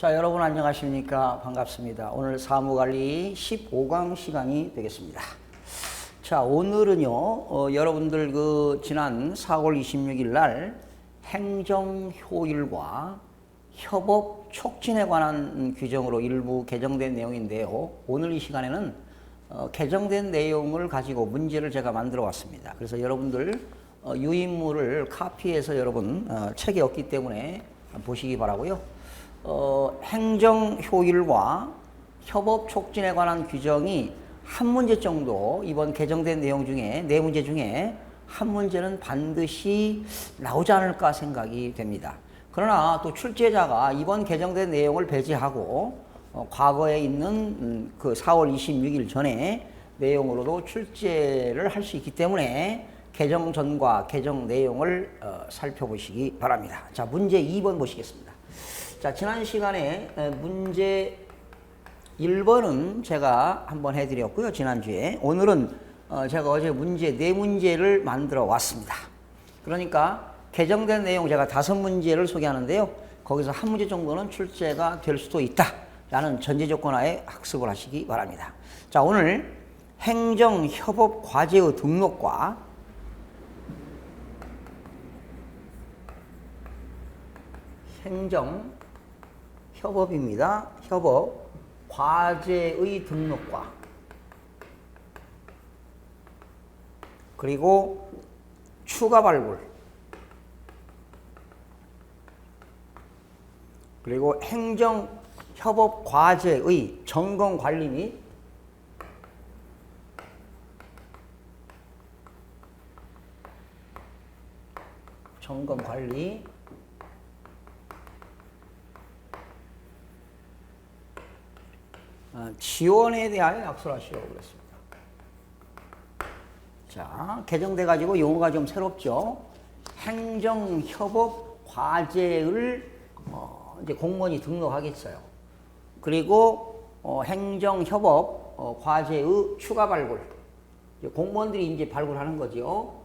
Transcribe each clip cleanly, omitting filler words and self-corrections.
자, 여러분 안녕하십니까? 반갑습니다. 오늘 사무관리 15강 시간이 되겠습니다. 자, 오늘은요, 여러분들 지난 4월 26일 날 행정 효율과 협업 촉진에 관한 규정으로 일부 개정된 내용인데요. 오늘 이 시간에는 개정된 내용을 가지고 문제를 제가 만들어 왔습니다. 그래서 여러분들 유인물을 카피해서 여러분 책이 없기 때문에 보시기 바라고요. 행정 효율과 협업 촉진에 관한 규정이 한 문제 정도 이번 개정된 내용 중에 네 문제 중에 한 문제는 반드시 나오지 않을까 생각이 됩니다. 그러나 또 출제자가 이번 개정된 내용을 배제하고 과거에 있는 그 4월 26일 전에 내용으로도 출제를 할 수 있기 때문에 개정 전과 개정 내용을 살펴보시기 바랍니다. 자, 문제 2번 보시겠습니다. 자, 지난 시간에 문제 1번은 제가 한번 해드렸고요. 지난주에. 오늘은 제가 어제 문제 4문제를 만들어 왔습니다. 그러니까 개정된 내용 제가 5문제를 소개하는데요. 거기서 한 문제 정도는 출제가 될 수도 있다 라는 전제 조건 하에 학습을 하시기 바랍니다. 자, 오늘 행정협업과제의 등록과 협업입니다. 협업 과제의 등록과 그리고 추가 발굴 그리고 행정협업 과제의 점검 관리 및 점검 관리 지원에 대하여 약속을 하시라고 그랬습니다. 자, 개정돼 가지고 용어가 좀 새롭죠. 행정협업 과제를 이제 공무원이 등록하겠어요. 그리고 행정협업 과제의 추가 발굴, 이제 공무원들이 이제 발굴하는 거죠.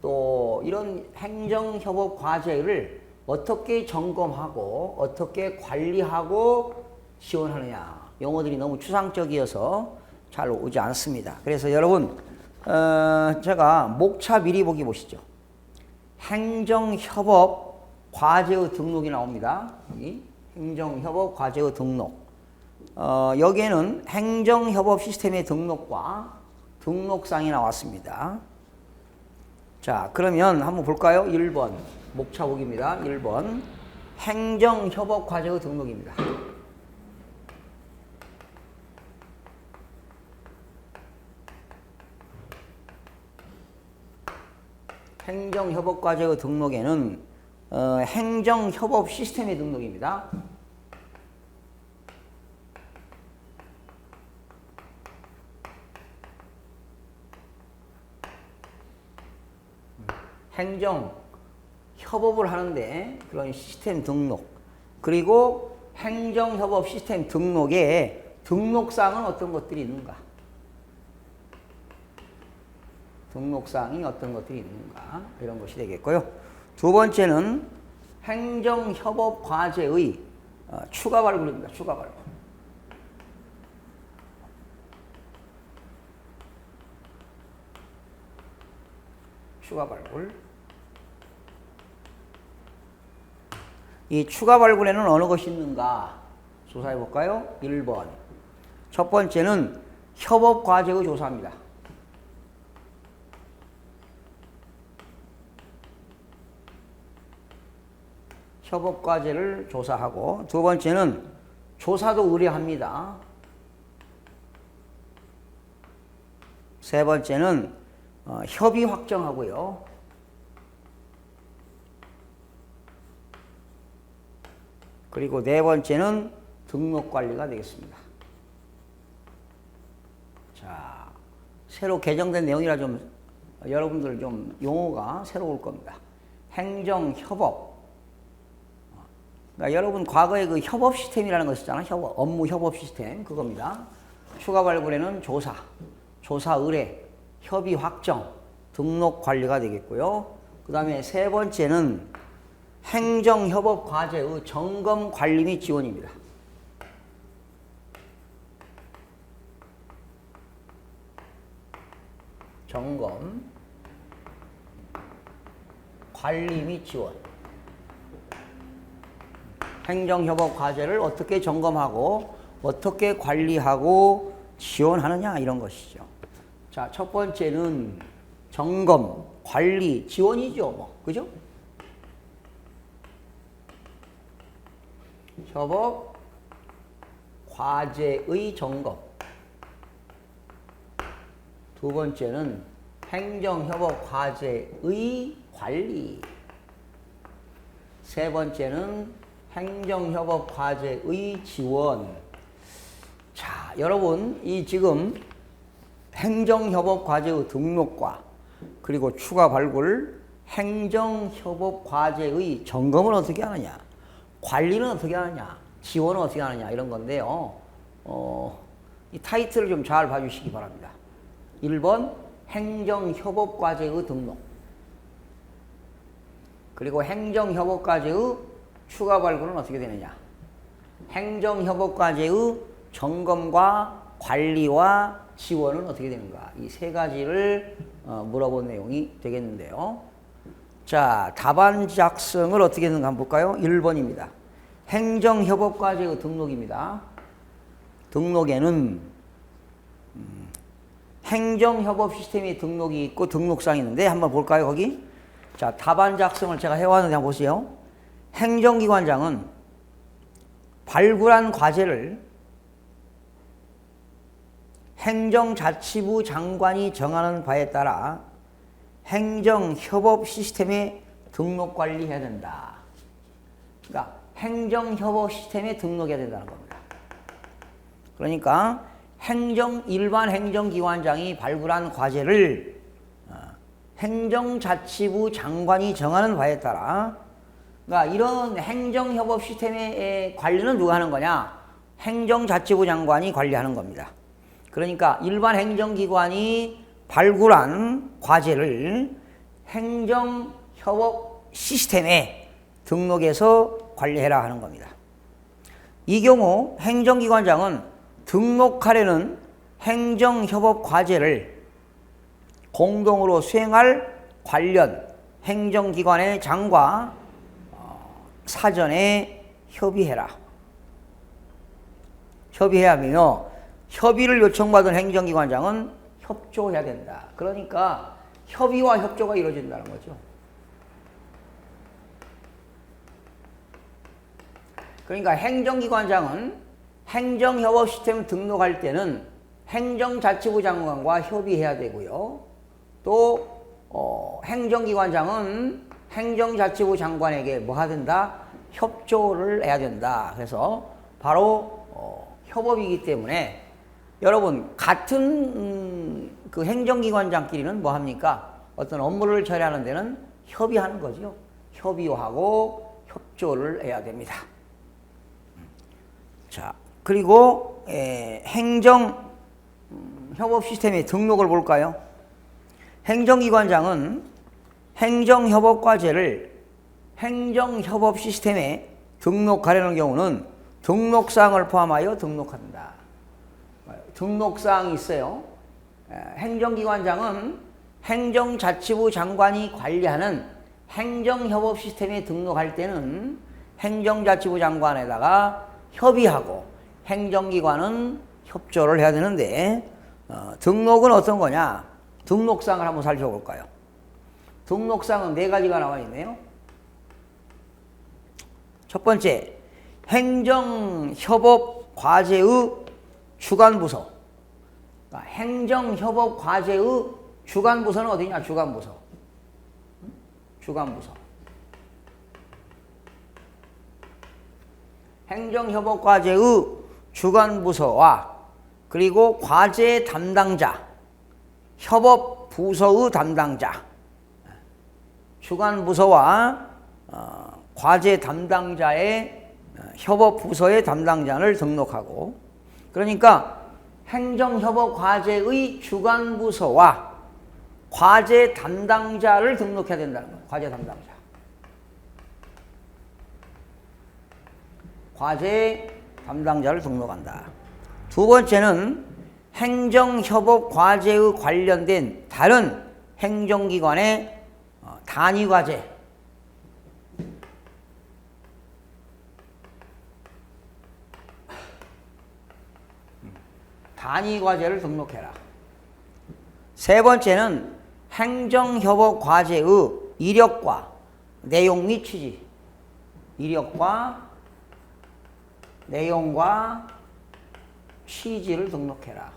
또 이런 행정협업 과제를 어떻게 점검하고 어떻게 관리하고 지원하느냐. 용어들이 너무 추상적이어서 잘 오지 않습니다. 그래서 여러분 제가 목차 미리 보기 보시죠. 행정협업 과제의 등록이 나옵니다. 여기 행정협업 과제의 등록. 여기에는 행정협업 시스템의 등록과 등록상이 나왔습니다. 자, 그러면 한번 볼까요? 1번 목차 보기입니다. 1번 행정협업 과제의 등록입니다. 행정협업과제의 등록에는 행정협업 시스템의 등록입니다. 행정협업을 하는데 그런 시스템 등록 그리고 행정협업 시스템 등록에 등록사항은 어떤 것들이 있는가? 등록사항이 어떤 것들이 있는가 이런 것이 되겠고요. 두 번째는 행정협업과제의 추가 발굴입니다. 추가 발굴. 추가 발굴. 이 추가 발굴에는 어느 것이 있는가 조사해 볼까요? 1번. 첫 번째는 협업과제의 조사입니다. 협업과제를 조사하고 두 번째는 조사도 의뢰합니다. 세 번째는 협의 확정하고요. 그리고 네 번째는 등록 관리가 되겠습니다. 자, 새로 개정된 내용이라 좀 여러분들 좀 용어가 새로울 겁니다. 행정협업. 그러니까 여러분 과거에 그 협업 시스템이라는 거 있었잖아요. 업무 협업 시스템 그겁니다. 추가 발굴에는 조사, 조사 의뢰, 협의 확정, 등록 관리가 되겠고요. 그 다음에 세 번째는 행정협업 과제의 점검 관리 및 지원입니다. 점검, 관리 및 지원. 행정협업 과제를 어떻게 점검하고 어떻게 관리하고 지원하느냐 이런 것이죠. 자, 첫 번째는 점검, 관리, 지원이죠. 뭐, 그죠? 협업 과제의 점검. 두 번째는 행정협업 과제의 관리. 세 번째는 행정협업 과제의 지원. 자, 여러분, 이 지금 행정협업 과제의 등록과 그리고 추가 발굴, 행정협업 과제의 점검은 어떻게 하느냐, 관리는 어떻게 하느냐, 지원은 어떻게 하느냐 이런 건데요. 이 타이틀을 좀 잘 봐주시기 바랍니다. 1번 행정협업 과제의 등록, 그리고 행정협업 과제의 추가 발굴은 어떻게 되느냐, 행정협업 과제의 점검과 관리와 지원은 어떻게 되는가, 이 세 가지를 물어본 내용이 되겠는데요. 자, 답안 작성을 어떻게 되는가 한번 볼까요? 1번입니다. 행정협업 과제의 등록입니다. 등록에는 행정협업 시스템의 등록이 있고 등록상이 있는데 한번 볼까요, 거기? 자, 답안 작성을 제가 해왔는데 한번 보세요. 행정기관장은 발굴한 과제를 행정자치부 장관이 정하는 바에 따라 행정협업 시스템에 등록 관리해야 된다. 그러니까 행정협업 시스템에 등록해야 된다는 겁니다. 그러니까 일반 행정기관장이 발굴한 과제를 행정자치부 장관이 정하는 바에 따라, 그러니까 이런 행정협업 시스템의 관리는 누가 하는 거냐? 행정자치부 장관이 관리하는 겁니다. 그러니까 일반 행정기관이 발굴한 과제를 행정협업 시스템에 등록해서 관리해라 하는 겁니다. 이 경우 행정기관장은 등록하려는 행정협업 과제를 공동으로 수행할 관련 행정기관의 장과 사전에 협의해라. 협의해야 하며 협의를 요청받은 행정기관장은 협조해야 된다. 그러니까 협의와 협조가 이루어진다는 거죠. 그러니까 행정기관장은 행정협업 시스템 등록할 때는 행정자치부 장관과 협의해야 되고요. 또 행정기관장은 행정자치부 장관에게 뭐 해야 된다? 협조를 해야 된다. 그래서 바로 협업이기 때문에 여러분 같은 그 행정기관장끼리는 뭐 합니까? 어떤 업무를 처리하는 데는 협의하는 거죠. 협의하고 협조를 해야 됩니다. 자, 그리고 행정협업 시스템의 등록을 볼까요? 행정기관장은 행정협업 과제를 행정협업 시스템에 등록하려는 경우는 등록사항을 포함하여 등록한다. 등록사항이 있어요. 행정기관장은 행정자치부 장관이 관리하는 행정협업 시스템에 등록할 때는 행정자치부 장관에다가 협의하고 행정기관은 협조를 해야 되는데 등록은 어떤 거냐? 등록사항을 한번 살펴볼까요? 등록사항은 4가지가 나와 있네요. 첫 번째, 행정협업 과제의 주관부서. 그러니까 행정협업 과제의 주관부서는 어디냐? 주관부서. 주관부서. 행정협업 과제의 주관부서와 그리고 과제 담당자, 협업부서의 담당자, 주관부서와 과제 담당자의 협업부서의 담당자를 등록하고, 그러니까 행정협업 과제의 주관부서와 과제 담당자를 등록해야 된다는 거예요. 과제 담당자. 과제 담당자를 등록한다. 두 번째는 행정협업 과제의 관련된 다른 행정기관의 단위과제, 단위과제를 등록해라. 세 번째는 행정협업 과제의 이력과 내용 및 취지, 이력과 내용과 취지를 등록해라.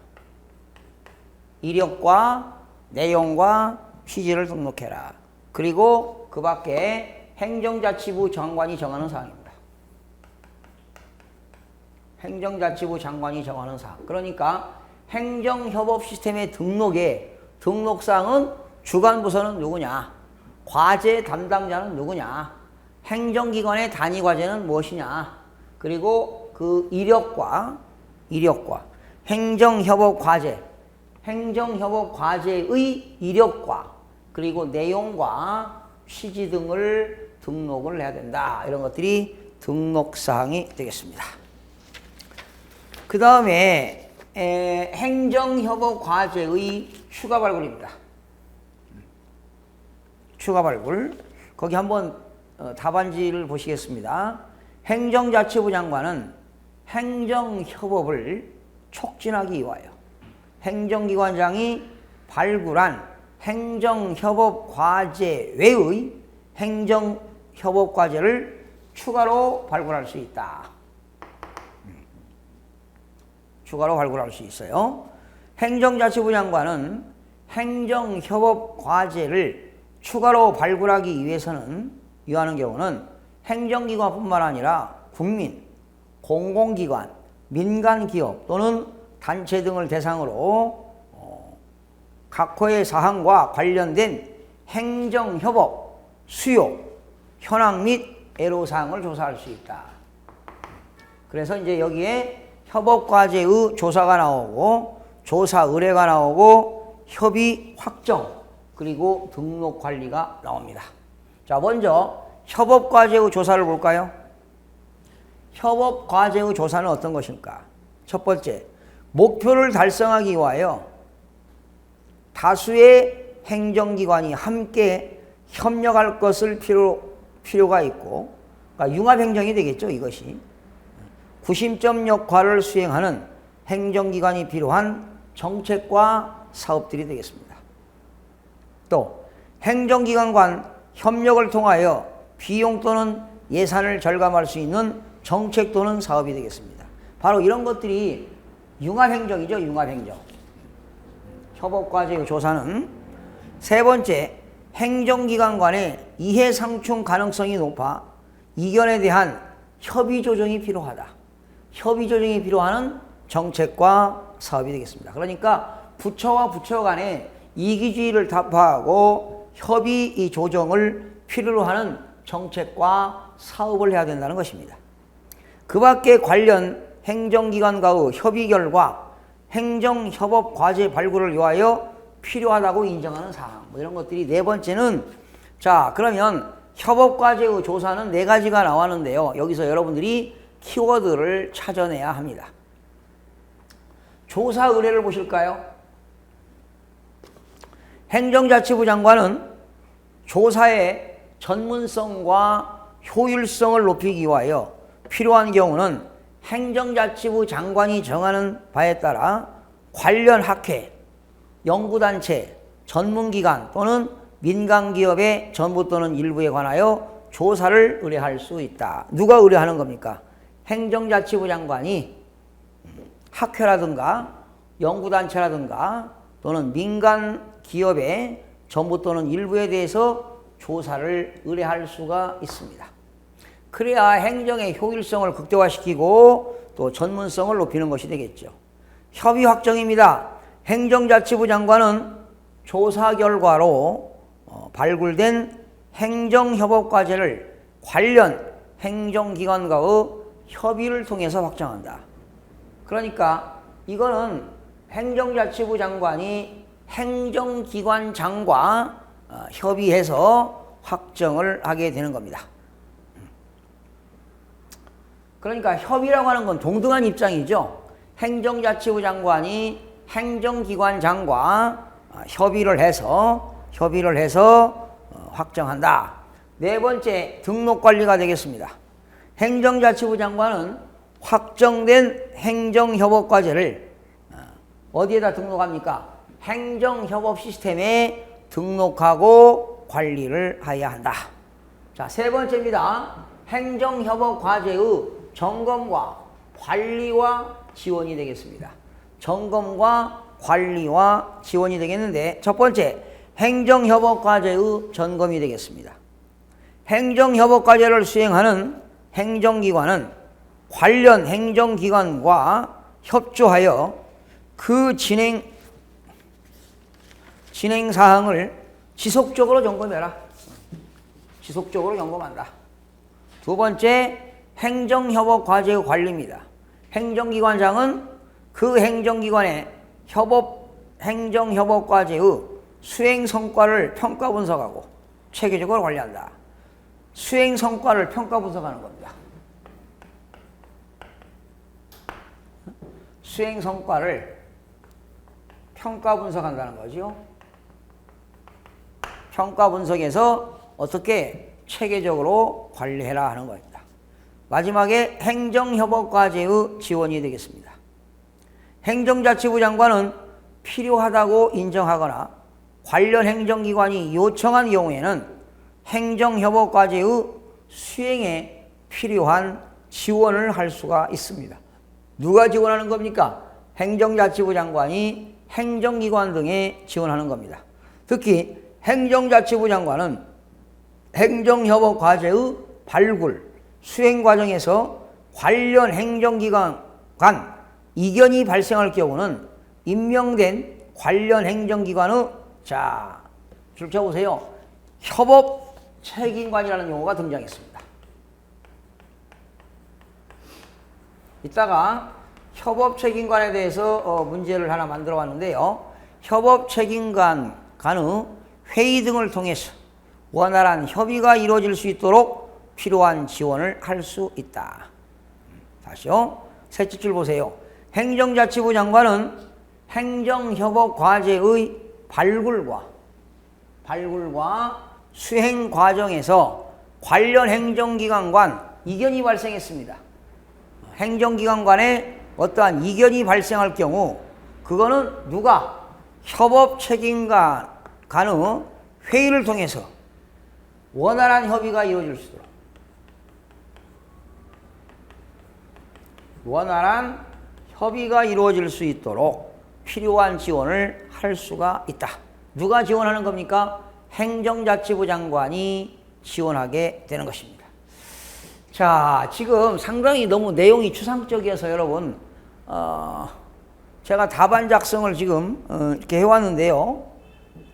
이력과 내용과 취지를 등록해라. 그리고 그 밖에 행정자치부 장관이 정하는 사항입니다. 행정자치부 장관이 정하는 사항. 그러니까 행정협업 시스템의 등록사항은 주관부서는 누구냐, 과제 담당자는 누구냐, 행정기관의 단위과제는 무엇이냐, 그리고 그 이력과 행정협업 과제의 이력과 그리고 내용과 취지 등을 등록을 해야 된다. 이런 것들이 등록사항이 되겠습니다. 그 다음에 행정협업 과제의 추가 발굴입니다. 추가 발굴. 거기 한번 답안지를 보시겠습니다. 행정자치부 장관은 행정협업을 촉진하기 위하여 행정기관장이 발굴한 행정협업 과제 외의 행정협업 과제를 추가로 발굴할 수 있다. 추가로 발굴할 수 있어요. 행정자치부 장관은 행정협업 과제를 추가로 발굴하기 위해서는 유하는 경우는 행정기관뿐만 아니라 국민, 공공기관, 민간기업 또는 단체 등을 대상으로 각호의 사항과 관련된 행정협업, 수요, 현황 및 애로사항을 조사할 수 있다. 그래서 이제 여기에 협업과제의 조사가 나오고 조사 의뢰가 나오고 협의 확정 그리고 등록 관리가 나옵니다. 자, 먼저 협업과제의 조사를 볼까요? 협업과제의 조사는 어떤 것일까? 첫 번째, 목표를 달성하기 위하여 다수의 행정기관이 함께 협력할 것을 필요가 있고, 그러니까 융합행정이 되겠죠, 이것이. 구심점 역할을 수행하는 행정기관이 필요한 정책과 사업들이 되겠습니다. 또 행정기관 간 협력을 통하여 비용 또는 예산을 절감할 수 있는 정책 또는 사업이 되겠습니다. 바로 이런 것들이 융합행정이죠, 융합행정. 협업과제의 조사는 세 번째, 행정기관 간의 이해상충 가능성이 높아 이견에 대한 협의 조정이 필요하다. 협의 조정이 필요한 정책과 사업이 되겠습니다. 그러니까 부처와 부처 간의 이기주의를 타파하고 협의 조정을 필요로 하는 정책과 사업을 해야 된다는 것입니다. 그 밖에 관련 행정기관과의 협의 결과 행정협업 과제 발굴을 위하여 필요하다고 인정하는 사항, 뭐 이런 것들이 네 번째는, 자, 그러면 협업과제의 조사는 네 가지가 나왔는데요. 여기서 여러분들이 키워드를 찾아내야 합니다. 조사 의뢰를 보실까요? 행정자치부 장관은 조사의 전문성과 효율성을 높이기 위하여 필요한 경우는 행정자치부 장관이 정하는 바에 따라 관련 학회, 연구단체, 전문기관 또는 민간기업의 전부 또는 일부에 관하여 조사를 의뢰할 수 있다. 누가 의뢰하는 겁니까? 행정자치부 장관이 학회라든가 연구단체라든가 또는 민간기업의 전부 또는 일부에 대해서 조사를 의뢰할 수가 있습니다. 그래야 행정의 효율성을 극대화시키고 또 전문성을 높이는 것이 되겠죠. 협의 확정입니다. 행정자치부 장관은 조사 결과로 발굴된 행정협업과제를 관련 행정기관과의 협의를 통해서 확정한다. 그러니까 이거는 행정자치부 장관이 행정기관장과 협의해서 확정을 하게 되는 겁니다. 그러니까 협의라고 하는 건 동등한 입장이죠. 행정자치부 장관이 행정기관장과 협의를 해서 확정한다. 네 번째, 등록관리가 되겠습니다. 행정자치부 장관은 확정된 행정협업과제를 어디에다 등록합니까? 행정협업 시스템에 등록하고 관리를 해야 한다. 자, 세 번째입니다. 행정협업과제의 점검과 관리와 지원이 되겠습니다. 점검과 관리와 지원이 되겠는데, 첫 번째, 행정협업과제의 점검이 되겠습니다. 행정협업과제를 수행하는 행정기관은 관련 행정기관과 협조하여 그 진행사항을 지속적으로 점검해라. 지속적으로 점검한다. 두 번째, 행정협업과제의 관리입니다. 행정기관장은 그 행정기관의 행정협업과제의 수행 성과를 평가 분석하고 체계적으로 관리한다. 수행 성과를 평가 분석하는 겁니다. 수행 성과를 평가 분석한다는 거죠. 평가 분석에서 어떻게 체계적으로 관리해라 하는 겁니다. 마지막에 행정협업과제의 지원이 되겠습니다. 행정자치부 장관은 필요하다고 인정하거나 관련 행정기관이 요청한 경우에는 행정협업과제의 수행에 필요한 지원을 할 수가 있습니다. 누가 지원하는 겁니까? 행정자치부 장관이 행정기관 등에 지원하는 겁니다. 특히 행정자치부 장관은 행정협업과제의 발굴, 수행 과정에서 관련 행정기관 간 이견이 발생할 경우는 임명된 관련 행정기관의, 자, 줄 쳐보세요. 협업책임관이라는 용어가 등장했습니다. 이따가 협업책임관에 대해서 문제를 하나 만들어 왔는데요. 협업책임관의 회의 등을 통해서 원활한 협의가 이루어질 수 있도록 필요한 지원을 할 수 있다. 다시요. 셋째 줄 보세요. 행정자치부 장관은 행정협업과제의 발굴과 수행 과정에서 관련 행정기관 간 이견이 발생했습니다. 행정기관 간에 어떠한 이견이 발생할 경우 그거는 누가? 협업책임관 간의 회의를 통해서 원활한 협의가 이루어질 수 있도록 원활한 협의가 이루어질 수 있도록 필요한 지원을 할 수가 있다. 누가 지원하는 겁니까? 행정자치부 장관이 지원하게 되는 것입니다. 자, 지금 상당히 너무 내용이 추상적이어서 여러분 제가 답안 작성을 지금 이렇게 해왔는데요.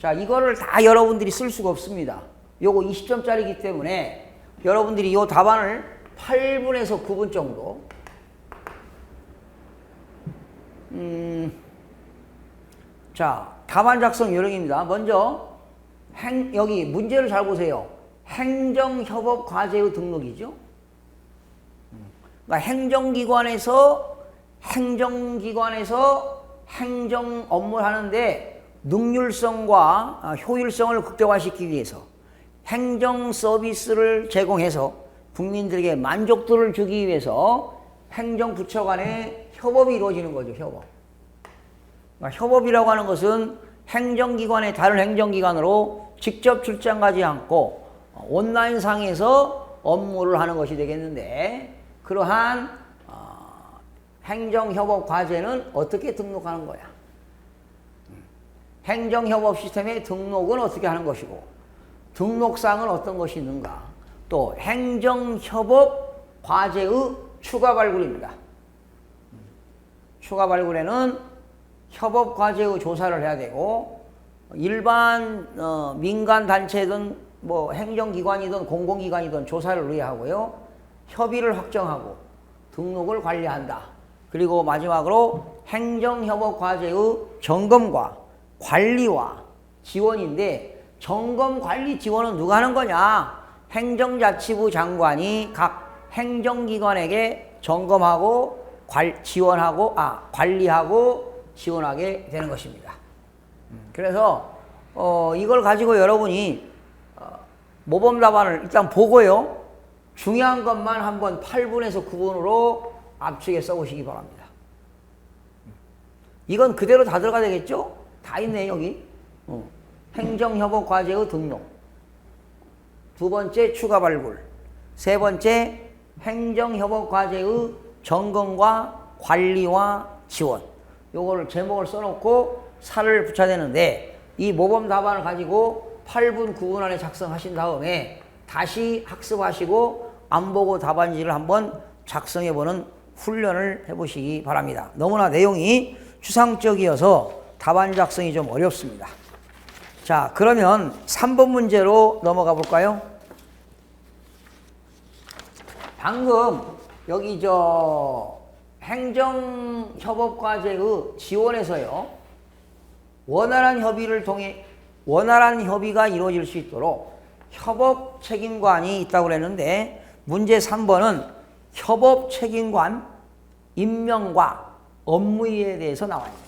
자, 이거를 다 여러분들이 쓸 수가 없습니다. 요거 20점짜리이기 때문에 여러분들이 요 답안을 8분에서 9분 정도 자, 답안 작성 요령입니다. 먼저 여기 문제를 잘 보세요. 행정협업과제의 등록이죠. 그러니까 행정기관에서 행정 업무를 하는데 능률성과 효율성을 극대화시키기 위해서 행정 서비스를 제공해서 국민들에게 만족도를 주기 위해서 행정부처 간의 협업이 이루어지는 거죠. 협업. 그러니까 협업이라고 하는 것은 행정기관의 다른 행정기관으로 직접 출장 가지 않고 온라인상에서 업무를 하는 것이 되겠는데, 그러한 행정협업과제는 어떻게 등록하는 거야? 행정협업 시스템의 등록은 어떻게 하는 것이고, 등록사항은 어떤 것이 있는가? 또 행정협업과제의 추가 발굴입니다. 추가 발굴에는 협업과제의 조사를 해야 되고, 일반 민간 단체든 뭐 행정기관이든 공공기관이든 조사를 의뢰하고요, 협의를 확정하고 등록을 관리한다. 그리고 마지막으로 행정협업과제의 점검과 관리와 지원인데, 점검, 관리, 지원은 누가 하는 거냐? 행정자치부 장관이 각 행정기관에게 점검하고 관리하고 지원하게 되는 것입니다. 그래서 이걸 가지고 여러분이 모범 답안을 일단 보고요. 중요한 것만 한번 8분에서 9분으로 압축해 써보시기 바랍니다. 이건 그대로 다 들어가야 되겠죠? 다 있네 여기. 행정협업과제의 등록. 두 번째 추가 발굴. 세 번째 행정협업과제의 점검과 관리와 지원. 요거를 제목을 써놓고 살을 붙여야 되는데 이 모범 답안을 가지고 8분, 9분 안에 작성하신 다음에 다시 학습하시고 안 보고 답안지를 한번 작성해보는 훈련을 해보시기 바랍니다. 너무나 내용이 추상적이어서 답안 작성이 좀 어렵습니다. 자, 그러면 3번 문제로 넘어가 볼까요? 방금 여기 행정협업과제의 지원에서요. 원활한 협의를 통해 원활한 협의가 이루어질 수 있도록 협업 책임관이 있다고 그랬는데 문제 3번은 협업 책임관 임명과 업무에 대해서 나와 있네요.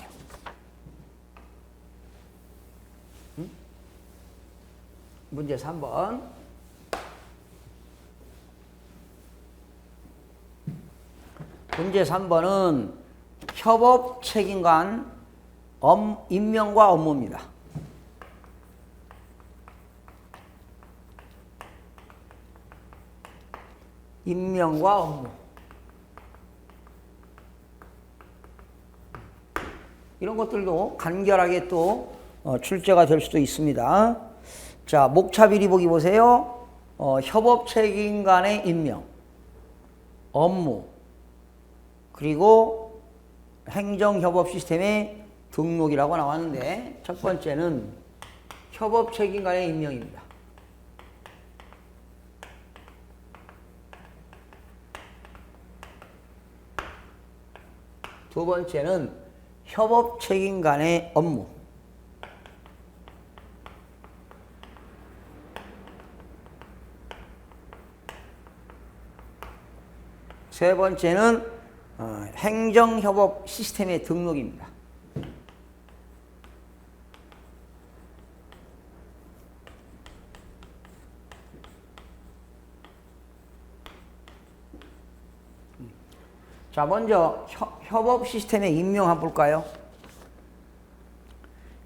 문제 3번. 문제 3번은 협업 책임관 임명과 업무입니다. 임명과 업무. 이런 것들도 간결하게 또 출제가 될 수도 있습니다. 자, 목차 비리 보기 보세요. 협업 책임 간의 임명, 업무, 그리고 행정협업 시스템의 등록이라고 나왔는데 첫 번째는 협업 책임 간의 임명입니다. 두 번째는 협업 책임 간의 업무. 세 번째는 행정협업 시스템의 등록입니다. 자, 먼저 협업 시스템의 임명 한번 볼까요?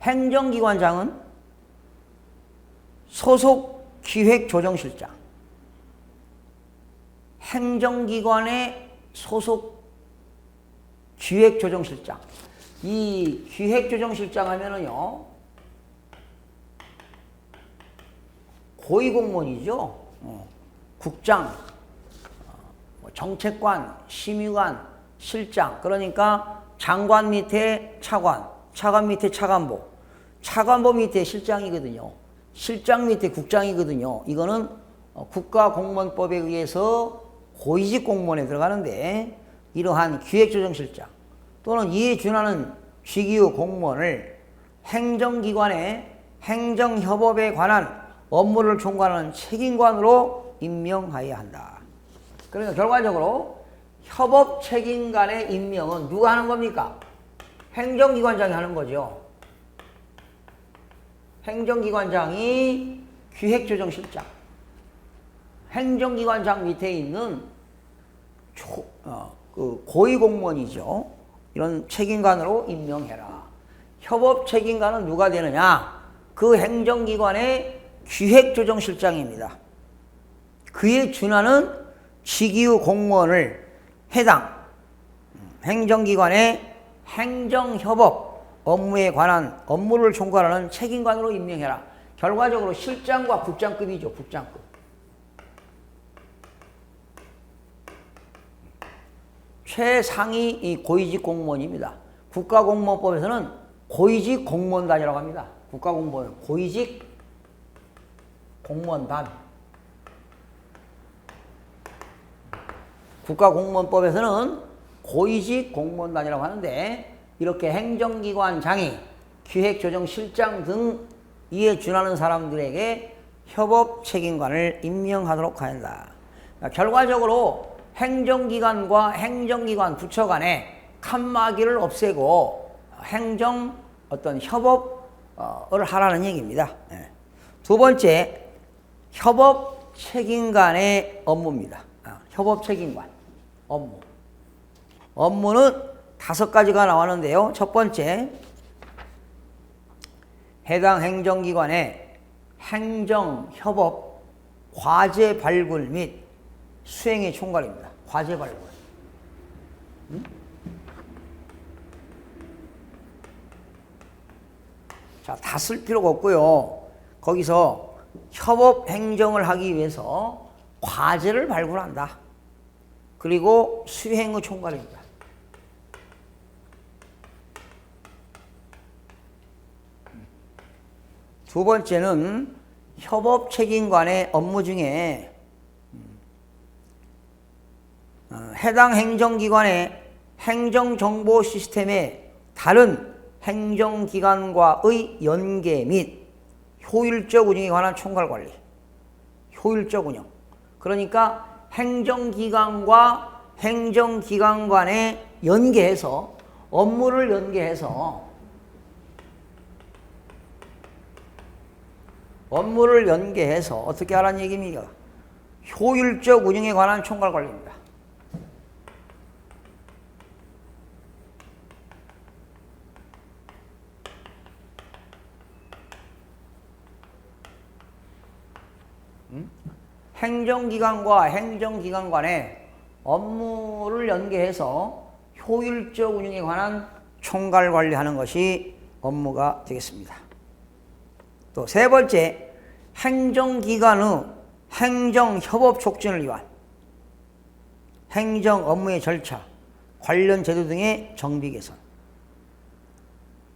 행정기관장은 소속 기획조정실장, 행정기관의 소속 기획조정실장. 이 기획조정실장 하면은요, 고위공무원이죠. 국장, 정책관, 심의관, 실장. 그러니까 장관 밑에 차관, 차관 밑에 차관보, 차관보 밑에 실장이거든요. 실장 밑에 국장이거든요. 이거는 국가공무원법에 의해서 고위직 공무원에 들어가는데 이러한 기획조정실장 또는 이에 준하는 직위의 공무원을 행정기관의 행정협업에 관한 업무를 총괄하는 책임관으로 임명하여야 한다. 그러니까 결과적으로 협업 책임관의 임명은 누가 하는 겁니까? 행정기관장이 하는 거죠. 행정기관장이 기획조정실장, 행정기관장 밑에 있는 고위공무원이죠. 이런 책임관으로 임명해라. 협업 책임관은 누가 되느냐? 그 행정기관의 기획조정실장입니다. 그에 준하는 직위의 공무원을 해당 행정기관의 행정협업 업무에 관한 업무를 총괄하는 책임관으로 임명해라. 결과적으로 실장과 국장급이죠. 국장급. 최상위 이 고위직 공무원입니다. 국가공무원법에서는 고위직 공무원단이라고 합니다. 국가공무원 고위직 공무원단. 국가공무원법에서는 고위직 공무원단이라고 하는데 이렇게 행정기관장이 기획조정실장 등 이에 준하는 사람들에게 협업 책임관을 임명하도록 하야 한다. 그러니까 결과적으로 행정기관과 행정기관 부처 간에 칸막이를 없애고 행정 어떤 협업을 하라는 얘기입니다. 예. 두 번째, 협업 책임관의 업무입니다. 협업 책임관 업무. 업무는 5가지가 나왔는데요. 첫 번째, 해당 행정기관의 행정협업 과제 발굴 및 수행의 총괄입니다. 과제 발굴. 자, 다 쓸 필요가 없고요. 거기서 협업 행정을 하기 위해서 과제를 발굴한다. 그리고 수행의 총괄입니다. 두 번째는 협업 책임관의 업무 중에 해당 행정기관의 행정정보 시스템의 다른 행정기관과의 연계 및 효율적 운영에 관한 총괄관리. 효율적 운영. 그러니까 행정기관과 행정기관 간에 연계해서 업무를 연계해서 어떻게 하라는 얘기입니까? 효율적 운영에 관한 총괄관리입니다. 행정기관과 행정기관 간의 업무를 연계해서 효율적 운영에 관한 총괄관리하는 것이 업무가 되겠습니다. 또 세 번째, 행정기관의 행정협업 촉진을 위한 행정 업무의 절차, 관련 제도 등의 정비 개선.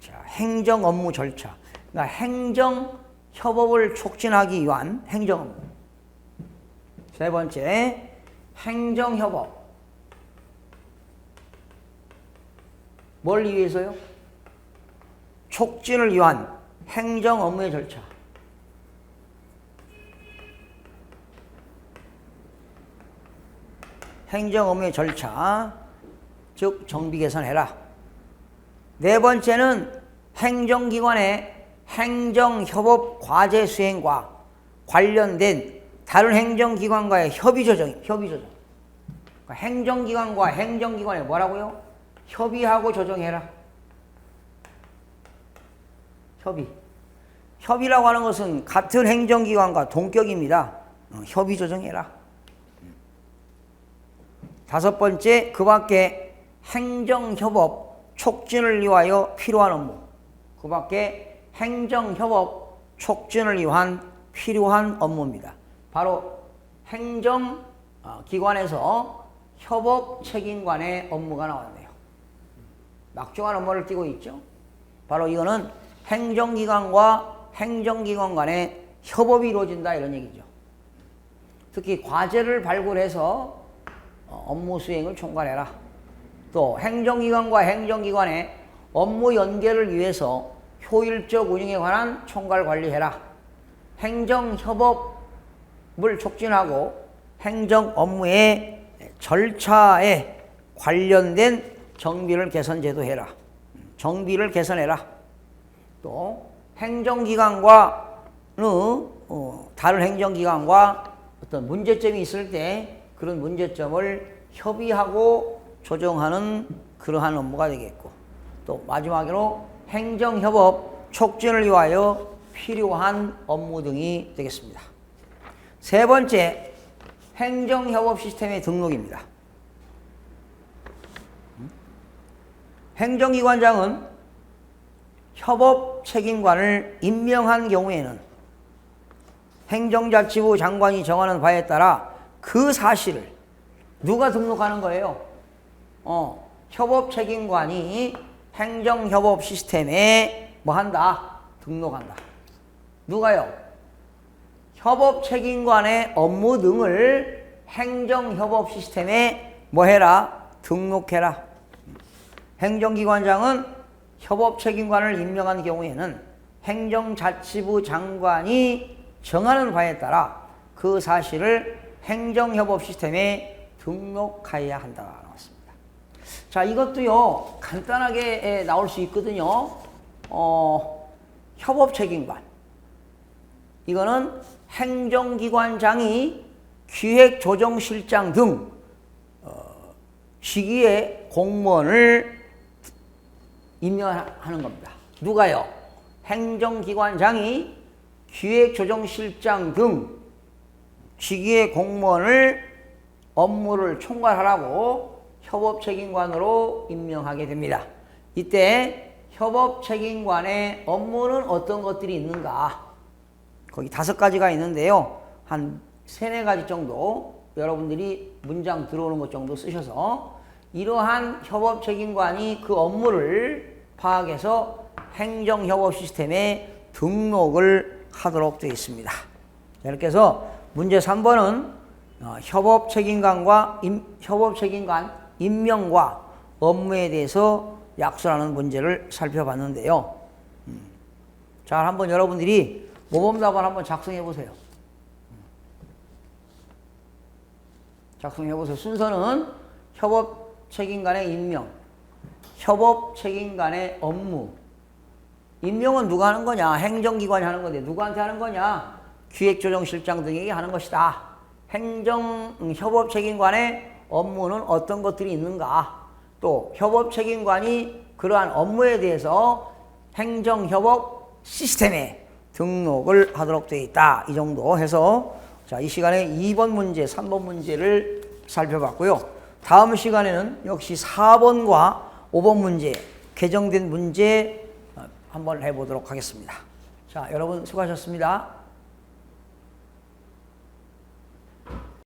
자, 행정 업무 절차. 그러니까 행정협업을 촉진하기 위한 행정 업무. 세 번째, 행정협업. 뭘 위해서요? 촉진을 위한 행정 업무의 절차. 행정 업무의 절차, 즉 정비 개선해라. 네 번째는 행정기관의 행정협업 과제 수행과 관련된 다른 행정기관과의 협의 조정. 그러니까 행정기관과 행정기관에 뭐라고요? 협의하고 조정해라. 협의라고 하는 것은 같은 행정기관과 동격입니다. 협의 조정해라. 다섯 번째, 그 밖에 행정협업 촉진을 위하여 필요한 업무. 그 밖에 행정협업 촉진을 위한 필요한 업무입니다. 바로 행정기관에서 협업 책임관의 업무가 나왔네요. 막중한 업무를 띄고 있죠. 바로 이거는 행정기관과 행정기관 간의 협업이 이루어진다 이런 얘기죠. 특히 과제를 발굴해서 업무 수행을 총괄해라. 또 행정기관과 행정기관의 업무 연계를 위해서 효율적 운영에 관한 총괄 관리해라. 행정협업을 촉진하고 행정 업무의 절차에 관련된 정비를 개선 제도해라. 정비를 개선해라. 또 행정기관과는 다른 행정기관과 어떤 문제점이 있을 때 그런 문제점을 협의하고 조정하는 그러한 업무가 되겠고, 또 마지막으로 행정협업 촉진을 위하여 필요한 업무 등이 되겠습니다. 세 번째, 행정협업 시스템의 등록입니다. 행정기관장은 협업 책임관을 임명한 경우에는 행정자치부 장관이 정하는 바에 따라 그 사실을 누가 등록하는 거예요? 협업 책임관이 행정협업 시스템에 뭐 한다? 등록한다. 누가요? 협업 책임관의 업무 등을 행정협업 시스템에 뭐 해라? 등록해라. 행정기관장은 협업 책임관을 임명한 경우에는 행정자치부 장관이 정하는 바에 따라 그 사실을 행정협업 시스템에 등록하여야 한다 나왔습니다. 자, 이것도요, 간단하게 나올 수 있거든요. 협업책임관. 이거는 행정기관장이 기획조정실장 등 직위의 공무원을 임명하는 겁니다. 누가요? 행정기관장이 기획조정실장 등 직위의 공무원을 업무를 총괄하라고 협업책임관으로 임명하게 됩니다. 이때 협업책임관의 업무는 어떤 것들이 있는가? 거기 5가지가 있는데요. 한 3-4가지 정도 여러분들이 문장 들어오는 것 정도 쓰셔서 이러한 협업책임관이 그 업무를 파악해서 행정협업 시스템에 등록을 하도록 되어 있습니다. 이렇게 해서 문제 3번은 협업책임관 임명과 업무에 대해서 약수라는 문제를 살펴봤는데요. 자, 한번 여러분들이 모범답안 한번 작성해 보세요. 작성해 보세요. 순서는 협업책임관의 임명, 협업책임관의 업무. 임명은 누가 하는 거냐? 행정기관이 하는 건데 누구한테 하는 거냐? 기획조정실장 등에게 하는 것이다. 협업책임관의 업무는 어떤 것들이 있는가? 또 협업책임관이 그러한 업무에 대해서 행정협업 시스템에 등록을 하도록 되어 있다. 이 정도 해서 자, 이 시간에 2번 문제, 3번 문제를 살펴봤고요. 다음 시간에는 역시 4번과 5번 문제, 개정된 문제 한번 해보도록 하겠습니다. 자, 여러분 수고하셨습니다.